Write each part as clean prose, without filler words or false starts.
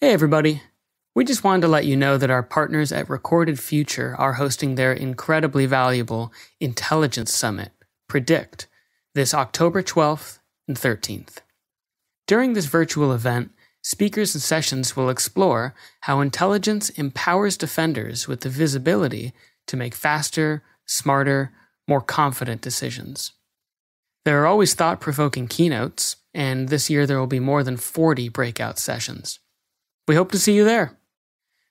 Hey everybody! We just wanted to let you know that our partners at Recorded Future are hosting their incredibly valuable Intelligence Summit, Predict, this October 12th and 13th. During this virtual event, speakers and sessions will explore how intelligence empowers defenders with the visibility to make faster, smarter, more confident decisions. There are always thought-provoking keynotes, and this year there will be more than 40 breakout sessions. We hope to see you there.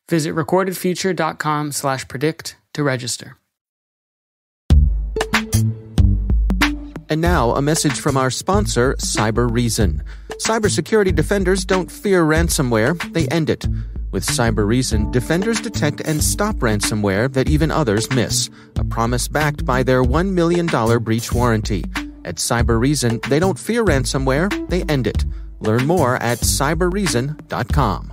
Visit recordedfuture.com/predict to register. And now, a message from our sponsor, CyberReason. Cybersecurity defenders don't fear ransomware, they end it. With CyberReason, defenders detect and stop ransomware that even others miss. A promise backed by their $1 million breach warranty. At CyberReason, they don't fear ransomware, they end it. Learn more at cyberreason.com.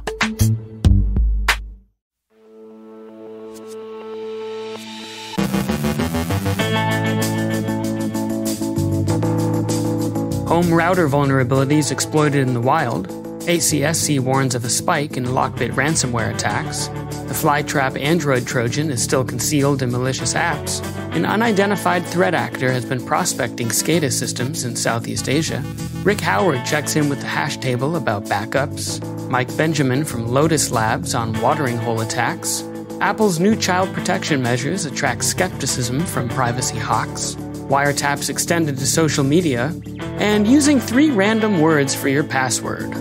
Home router vulnerabilities exploited in the wild. ACSC warns of a spike in LockBit ransomware attacks. The Flytra Android Trojan is still concealed in malicious apps. An unidentified threat actor has been prospecting SCADA systems in Southeast Asia. Rick Howard checks in with the hash table about backups. Mike Benjamin from Lotus Labs on watering hole attacks. Apple's new child protection measures attract skepticism from privacy hawks. Wiretaps extended to social media. And using 3 random words for your password.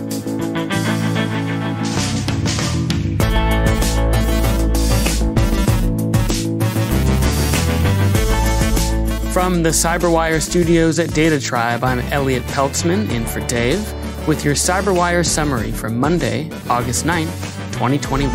From the CyberWire studios at Data Tribe, I'm Elliot Peltzman, in for Dave, with your CyberWire summary for Monday, August 9th, 2021.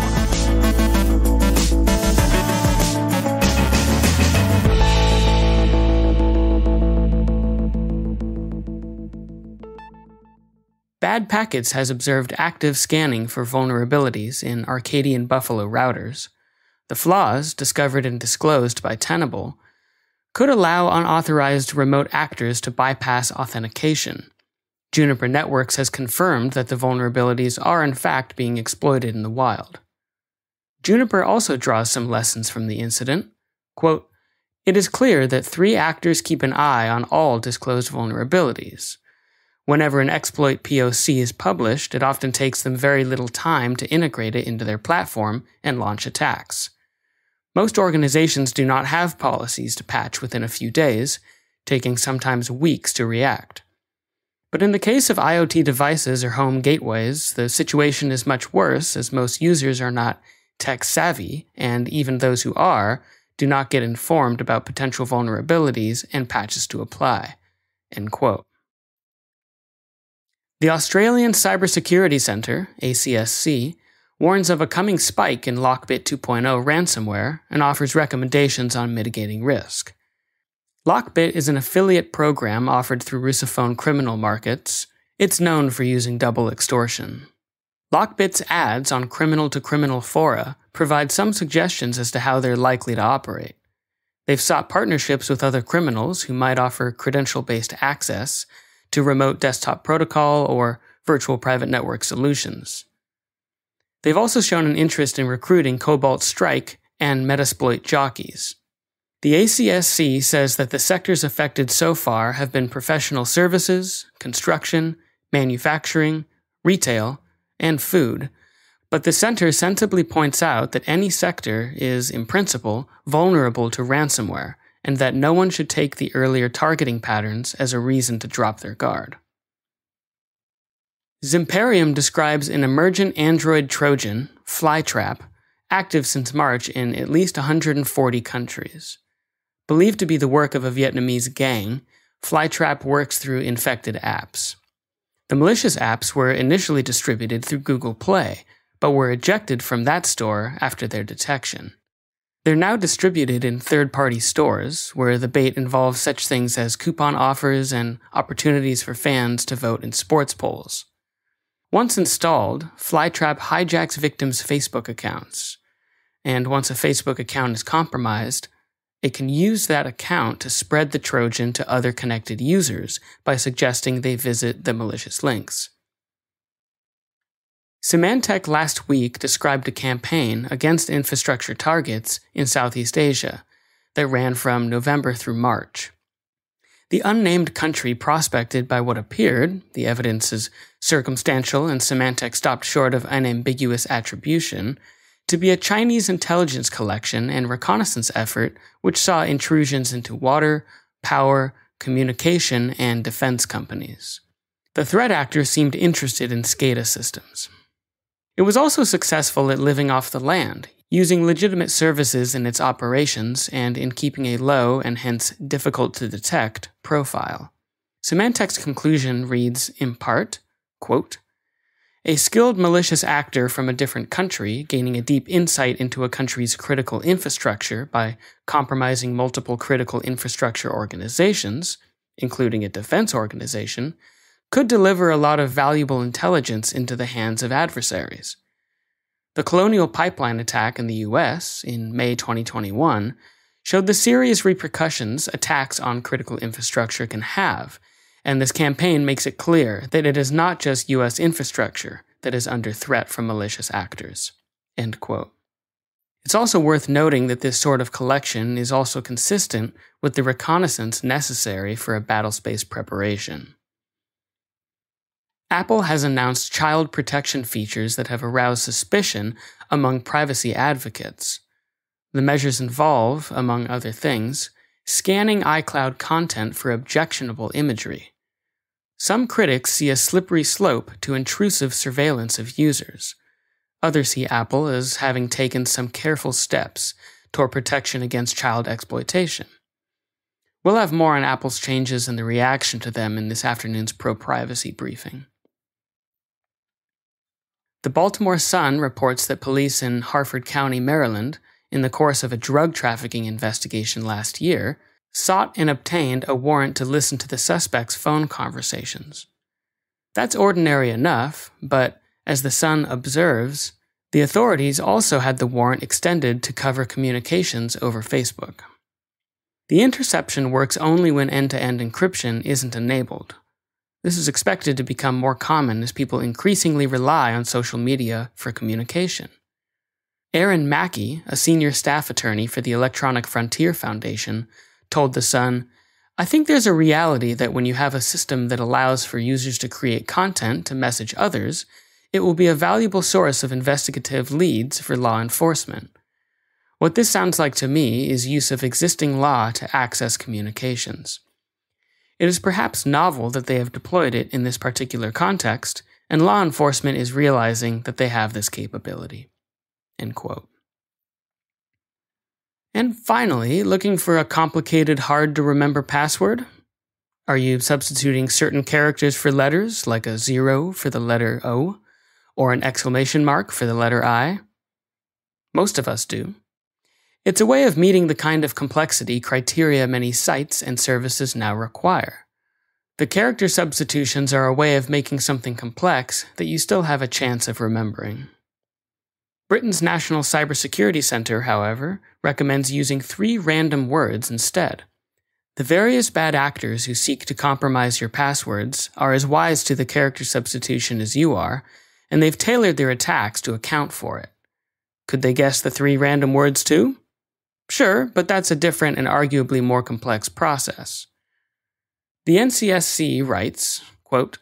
Bad Packets has observed active scanning for vulnerabilities in Arcadian Buffalo routers. The flaws, discovered and disclosed by Tenable, could allow unauthorized remote actors to bypass authentication. Juniper Networks has confirmed that the vulnerabilities are in fact being exploited in the wild. Juniper also draws some lessons from the incident. Quote, "It is clear that 3 actors keep an eye on all disclosed vulnerabilities. Whenever an exploit POC is published, it often takes them very little time to integrate it into their platform and launch attacks. Most organizations do not have policies to patch within a few days, taking sometimes weeks to react. But in the case of IoT devices or home gateways, the situation is much worse as most users are not tech-savvy, and even those who are, do not get informed about potential vulnerabilities and patches to apply." End quote. The Australian Cybersecurity Centre, ACSC, warns of a coming spike in LockBit 2.0 ransomware and offers recommendations on mitigating risk. LockBit is an affiliate program offered through Russophone criminal markets. It's known for using double extortion. LockBit's ads on criminal-to-criminal fora provide some suggestions as to how they're likely to operate. They've sought partnerships with other criminals who might offer credential-based access to remote desktop protocol or virtual private network solutions. They've also shown an interest in recruiting Cobalt Strike and Metasploit jockeys. The ACSC says that the sectors affected so far have been professional services, construction, manufacturing, retail, and food, but the center sensibly points out that any sector is, in principle, vulnerable to ransomware, and that no one should take the earlier targeting patterns as a reason to drop their guard. Zimperium describes an emergent Android Trojan, Flytra, active since March in at least 140 countries. Believed to be the work of a Vietnamese gang, Flytra works through infected apps. The malicious apps were initially distributed through Google Play, but were ejected from that store after their detection. They're now distributed in third-party stores, where the bait involves such things as coupon offers and opportunities for fans to vote in sports polls. Once installed, Flytra hijacks victims' Facebook accounts, and once a Facebook account is compromised, it can use that account to spread the Trojan to other connected users by suggesting they visit the malicious links. Symantec last week described a campaign against infrastructure targets in Southeast Asia that ran from November through March. The unnamed country prospected by what appeared, the evidence is circumstantial and Symantec stopped short of unambiguous attribution, to be a Chinese intelligence collection and reconnaissance effort which saw intrusions into water, power, communication, and defense companies. The threat actors seemed interested in SCADA systems. It was also successful at living off the land, using legitimate services in its operations and in keeping a low and hence difficult to detect profile. Symantec's conclusion reads, in part, quote, "A skilled malicious actor from a different country gaining a deep insight into a country's critical infrastructure by compromising multiple critical infrastructure organizations, including a defense organization, could deliver a lot of valuable intelligence into the hands of adversaries. The Colonial Pipeline attack in the US in May 2021 showed the serious repercussions attacks on critical infrastructure can have, and this campaign makes it clear that it is not just US infrastructure that is under threat from malicious actors." End quote. It's also worth noting that this sort of collection is also consistent with the reconnaissance necessary for a battlespace preparation. Apple has announced child protection features that have aroused suspicion among privacy advocates. The measures involve, among other things, scanning iCloud content for objectionable imagery. Some critics see a slippery slope to intrusive surveillance of users. Others see Apple as having taken some careful steps toward protection against child exploitation. We'll have more on Apple's changes and the reaction to them in this afternoon's pro-privacy briefing. The Baltimore Sun reports that police in Harford County, Maryland, in the course of a drug trafficking investigation last year, sought and obtained a warrant to listen to the suspect's phone conversations. That's ordinary enough, but, as the Sun observes, the authorities also had the warrant extended to cover communications over Facebook. The interception works only when end-to-end encryption isn't enabled. This is expected to become more common as people increasingly rely on social media for communication. Aaron Mackey, a senior staff attorney for the Electronic Frontier Foundation, told The Sun, "I think there's a reality that when you have a system that allows for users to create content to message others, it will be a valuable source of investigative leads for law enforcement. What this sounds like to me is use of existing law to access communications. It is perhaps novel that they have deployed it in this particular context, and law enforcement is realizing that they have this capability." End quote. And finally, looking for a complicated, hard-to-remember password? Are you substituting certain characters for letters, like a 0 for the letter O, or an exclamation mark for the letter I? Most of us do. It's a way of meeting the kind of complexity criteria many sites and services now require. The character substitutions are a way of making something complex that you still have a chance of remembering. Britain's National Cybersecurity Center, however, recommends using 3 random words instead. The various bad actors who seek to compromise your passwords are as wise to the character substitution as you are, and they've tailored their attacks to account for it. Could they guess the 3 random words too? Sure, but that's a different and arguably more complex process. The NCSC writes, quote,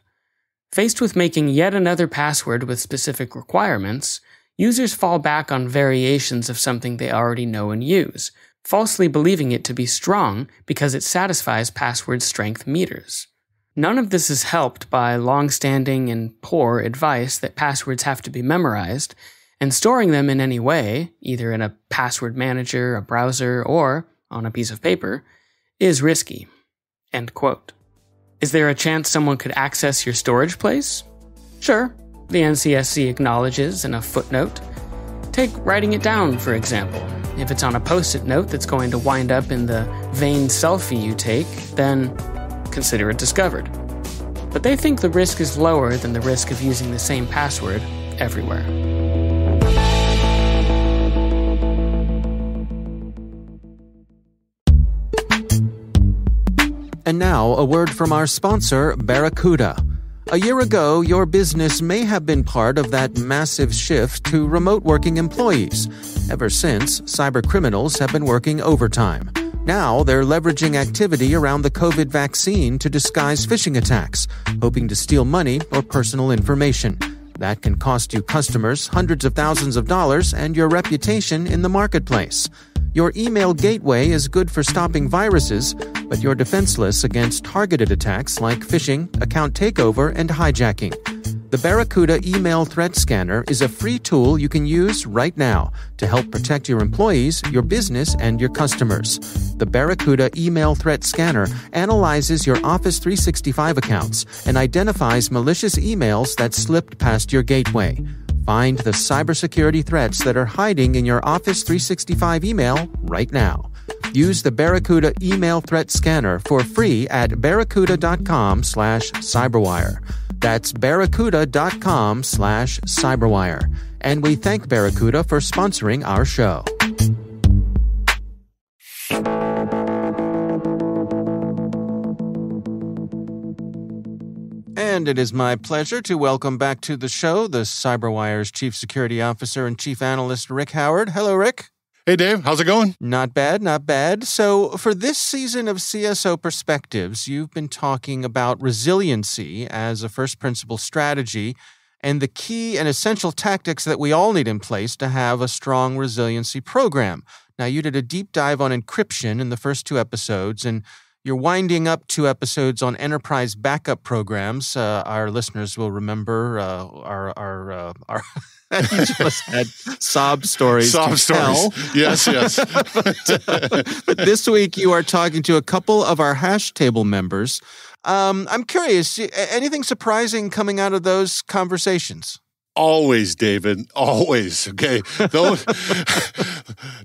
"Faced with making yet another password with specific requirements, users fall back on variations of something they already know and use, falsely believing it to be strong because it satisfies password strength meters. None of this is helped by long-standing and poor advice that passwords have to be memorized, and storing them in any way, either in a password manager, a browser, or on a piece of paper, is risky." End quote. Is there a chance someone could access your storage place? Sure, the NCSC acknowledges in a footnote. Take writing it down, for example. If it's on a post-it note that's going to wind up in the vain selfie you take, then consider it discovered. But they think the risk is lower than the risk of using the same password everywhere. And now, a word from our sponsor, Barracuda. A year ago, your business may have been part of that massive shift to remote working employees. Ever since, cybercriminals have been working overtime. Now, they're leveraging activity around the COVID vaccine to disguise phishing attacks, hoping to steal money or personal information. That can cost you customers hundreds of thousands of dollars and your reputation in the marketplace. Your email gateway is good for stopping viruses, but you're defenseless against targeted attacks like phishing, account takeover, and hijacking. The Barracuda Email Threat Scanner is a free tool you can use right now to help protect your employees, your business, and your customers. The Barracuda Email Threat Scanner analyzes your Office 365 accounts and identifies malicious emails that slipped past your gateway. Find the cybersecurity threats that are hiding in your Office 365 email right now. Use the Barracuda Email Threat Scanner for free at barracuda.com/cyberwire. That's barracuda.com/cyberwire. And we thank Barracuda for sponsoring our show. And it is my pleasure to welcome back to the show the CyberWire's Chief Security Officer and Chief Analyst, Rick Howard. Hello, Rick. Hey, Dave. How's it going? Not bad, not bad. So for this season of CSO Perspectives, you've been talking about resiliency as a first principle strategy and the key and essential tactics that we all need in place to have a strong resiliency program. Now, you did a deep dive on encryption in the first 2 episodes, and you're winding up 2 episodes on enterprise backup programs. Our listeners will remember our each of us had sob stories. Tell. Yes. But this week you are talking to a couple of our hash table members. I'm curious, anything surprising coming out of those conversations? Always, David. Always. Okay.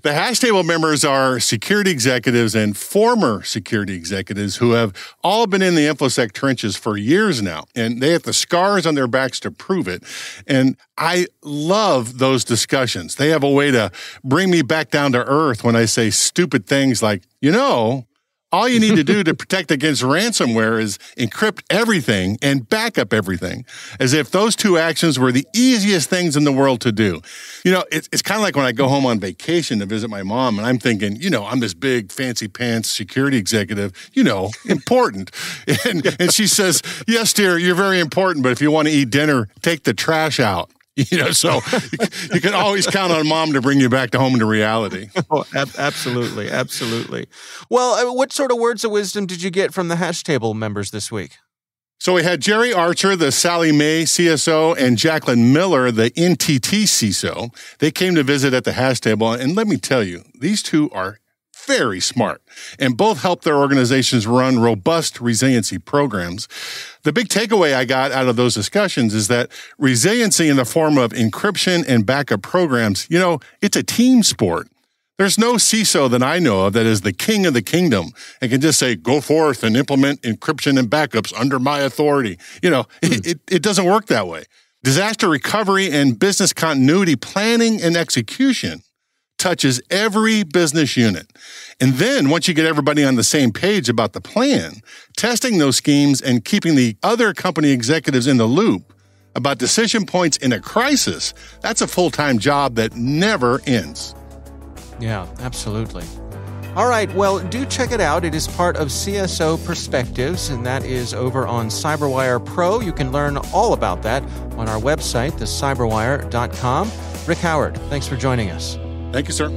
The hash table members are security executives and former security executives who have all been in the InfoSec trenches for years now, and they have the scars on their backs to prove it. And I love those discussions. They have a way to bring me back down to earth when I say stupid things like, all you need to do to protect against ransomware is encrypt everything and back up everything, as if those 2 actions were the easiest things in the world to do. It's kind of like when I go home on vacation to visit my mom, and I'm thinking, I'm this big fancy pants security executive, important. And she says, yes, dear, you're very important, but if you want to eat dinner, take the trash out. So you can always count on Mom to bring you back to home to reality. Oh, absolutely. Absolutely. Well, what sort of words of wisdom did you get from the hash table members this week? So we had Jerry Archer, the Sally Mae CSO, and Jacqueline Miller, the NTT CISO. They came to visit at the hash table. And let me tell you, these 2 are very smart and both help their organizations run robust resiliency programs. The big takeaway I got out of those discussions is that resiliency in the form of encryption and backup programs, it's a team sport. There's no CISO that I know of that is the king of the kingdom and can just say, go forth and implement encryption and backups under my authority. It doesn't work that way. Disaster recovery and business continuity planning and execution touches every business unit. And then once you get everybody on the same page about the plan, testing those schemes and keeping the other company executives in the loop about decision points in a crisis, that's a full-time job that never ends. Yeah, absolutely. All right, well, do check it out. It is part of CSO Perspectives, and that is over on CyberWire Pro. You can learn all about that on our website, thecyberwire.com. Rick Howard, thanks for joining us. Thank you, sir.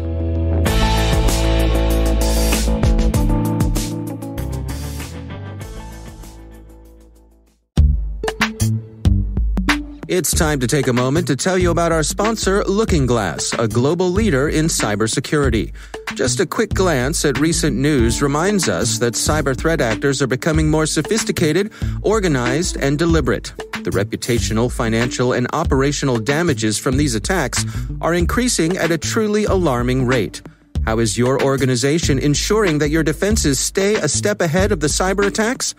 It's time to take a moment to tell you about our sponsor, LookingGlass, a global leader in cybersecurity. Just a quick glance at recent news reminds us that cyber threat actors are becoming more sophisticated, organized, and deliberate. The reputational, financial, and operational damages from these attacks are increasing at a truly alarming rate. How is your organization ensuring that your defenses stay a step ahead of the cyber attacks?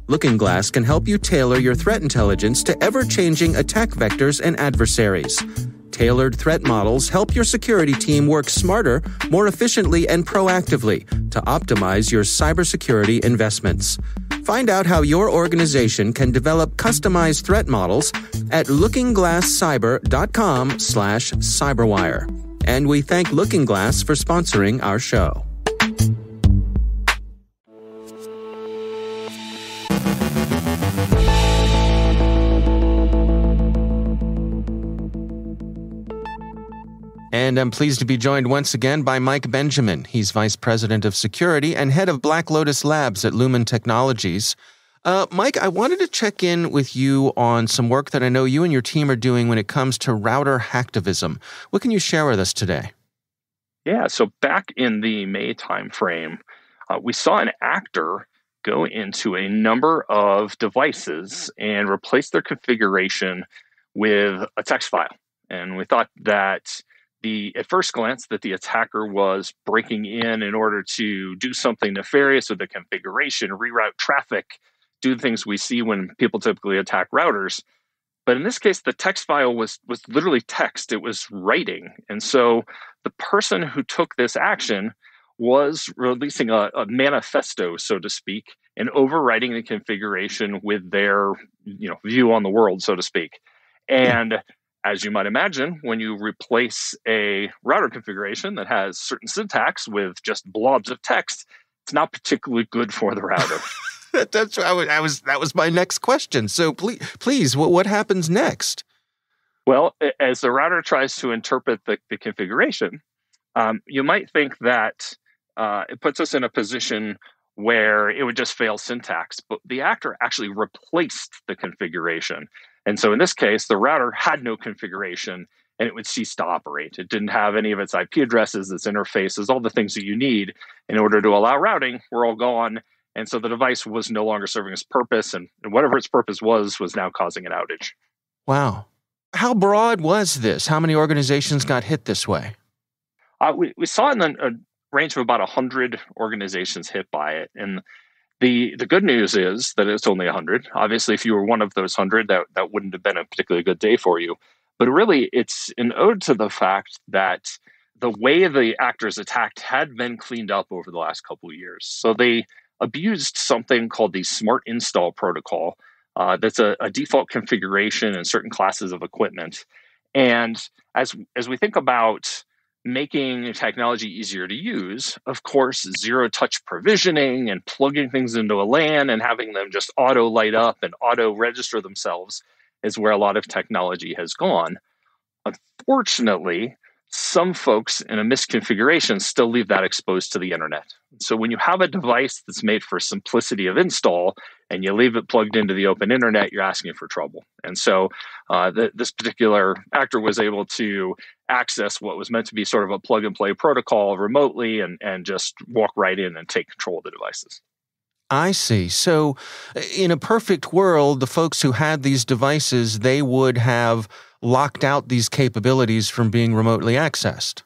LookingGlass can help you tailor your threat intelligence to ever-changing attack vectors and adversaries. Tailored threat models help your security team work smarter, more efficiently, and proactively to optimize your cybersecurity investments. Find out how your organization can develop customized threat models at lookingglasscyber.com/cyberwire. And we thank Looking Glass for sponsoring our show. And I'm pleased to be joined once again by Mike Benjamin. He's Vice President of Security and Head of Black Lotus Labs at Lumen Technologies. Mike, I wanted to check in with you on some work that I know you and your team are doing when it comes to router hacktivism. What can you share with us today? Yeah, so back in the May timeframe, we saw an actor go into a number of devices and replace their configuration with a text file. And we thought that at first glance that the attacker was breaking in order to do something nefarious with the configuration, reroute traffic, do things we see when people typically attack routers. But in this case, the text file was literally text. It was writing. And so the person who took this action was releasing a manifesto, so to speak, and overwriting the configuration with their view on the world, so to speak. And as you might imagine, when you replace a router configuration that has certain syntax with just blobs of text, it's not particularly good for the router. That was my next question. So please, what happens next? Well, as the router tries to interpret the configuration, you might think that it puts us in a position where it would just fail syntax, but the actor actually replaced the configuration. And so in this case, the router had no configuration and it would cease to operate. It didn't have any of its IP addresses, its interfaces, all the things that you need in order to allow routing were all gone. And so the device was no longer serving its purpose, and whatever its purpose was now causing an outage. Wow. How broad was this? How many organizations got hit this way? We saw in a range of about 100 organizations hit by it. And the good news is that it's only 100. Obviously, if you were one of those 100, that wouldn't have been a particularly good day for you. But really, it's an ode to the fact that the way the actors attacked had been cleaned up over the last couple of years. So they abused something called the Smart Install Protocol. That's a default configuration in certain classes of equipment. And as we think about making technology easier to use, of course, zero-touch provisioning and plugging things into a LAN and having them just auto light up and auto register themselves is where a lot of technology has gone. Unfortunately, some folks in a misconfiguration still leave that exposed to the internet. So when you have a device that's made for simplicity of install and you leave it plugged into the open internet, you're asking for trouble. And so this particular actor was able to access what was meant to be sort of a plug and play protocol remotely and just walk right in and take control of the devices. I see. So in a perfect world, the folks who had these devices, they would have locked out these capabilities from being remotely accessed.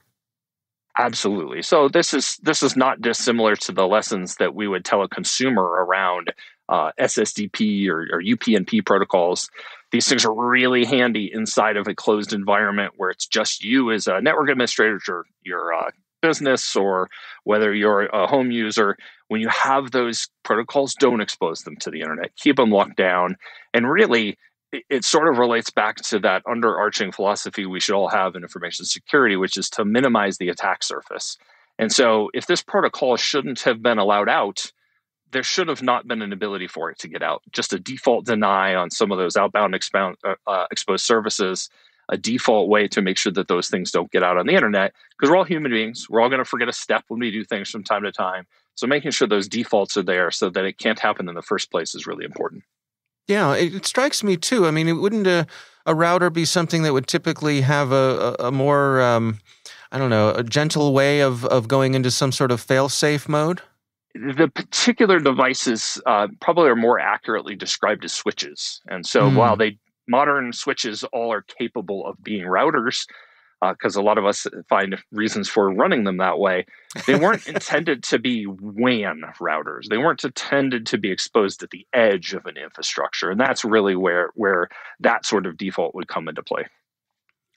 Absolutely. So this is not dissimilar to the lessons that we would tell a consumer around SSDP or UPnP protocols. These things are really handy inside of a closed environment where it's just you as a network administrator, or your business, or whether you're a home user. When you have those protocols, don't expose them to the internet. Keep them locked down. And really, it sort of relates back to that underarching philosophy we should all have in information security, which is to minimize the attack surface. And so if this protocol shouldn't have been allowed out, there should have not been an ability for it to get out. Just a default deny on some of those outbound exposed services, a default way to make sure that those things don't get out on the internet, because we're all human beings. We're all going to forget a step when we do things from time to time. So making sure those defaults are there so that it can't happen in the first place is really important. Yeah, it strikes me too. I mean, it wouldn't a router be something that would typically have a more, a gentle way of going into some sort of fail-safe mode? The particular devices probably are more accurately described as switches. And so while modern switches all are capable of being routers, because a lot of us find reasons for running them that way, they weren't intended to be WAN routers. They weren't intended to be exposed at the edge of an infrastructure. And that's really where that sort of default would come into play.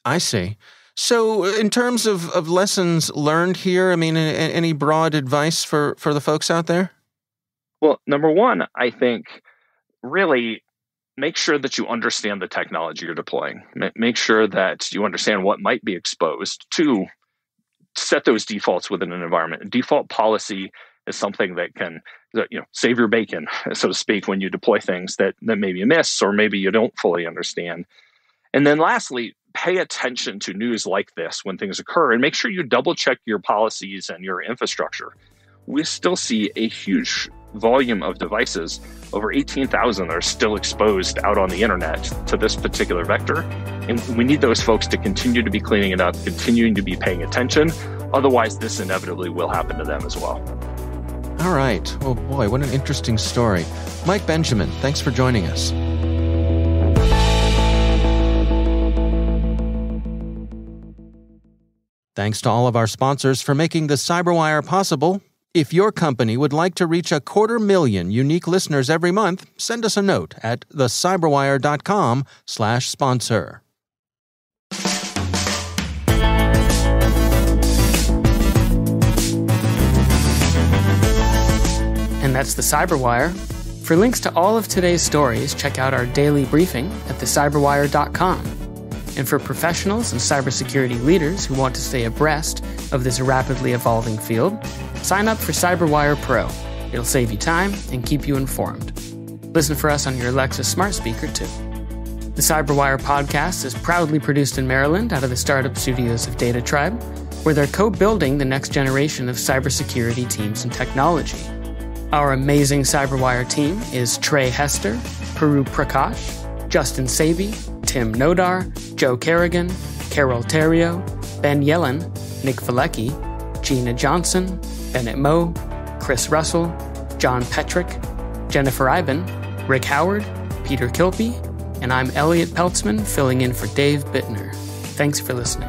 I see. So in terms of lessons learned here, I mean, any broad advice for the folks out there? Well, number one, I think really make sure that you understand the technology you're deploying. Make sure that you understand what might be exposed. To set those defaults within an environment. A default policy is something that can save your bacon, so to speak, when you deploy things that maybe you miss or maybe you don't fully understand. And then lastly, pay attention to news like this when things occur and make sure you double check your policies and your infrastructure. We still see a huge volume of devices, over 18,000 are still exposed out on the internet to this particular vector. And we need those folks to continue to be cleaning it up, continuing to be paying attention. Otherwise, this inevitably will happen to them as well. All right. Oh boy, what an interesting story. Mike Benjamin, thanks for joining us. Thanks to all of our sponsors for making the CyberWire possible. If your company would like to reach 250,000 unique listeners every month, send us a note at thecyberwire.com/sponsor. And that's the CyberWire. For links to all of today's stories, check out our daily briefing at thecyberwire.com. And for professionals and cybersecurity leaders who want to stay abreast of this rapidly evolving field, sign up for CyberWire Pro. It'll save you time and keep you informed. Listen for us on your Alexa smart speaker, too. The CyberWire podcast is proudly produced in Maryland out of the startup studios of Data Tribe, where they're co-building the next generation of cybersecurity teams and technology. Our amazing CyberWire team is Trey Hester, Puru Prakash, Justin Saby, Tim Nodar, Joe Kerrigan, Carol Terrio, Ben Yellen, Nick Valecki, Gina Johnson, Bennett Moe, Chris Russell, John Petrick, Jennifer Iben, Rick Howard, Peter Kilpie, and I'm Elliot Peltzman filling in for Dave Bittner. Thanks for listening.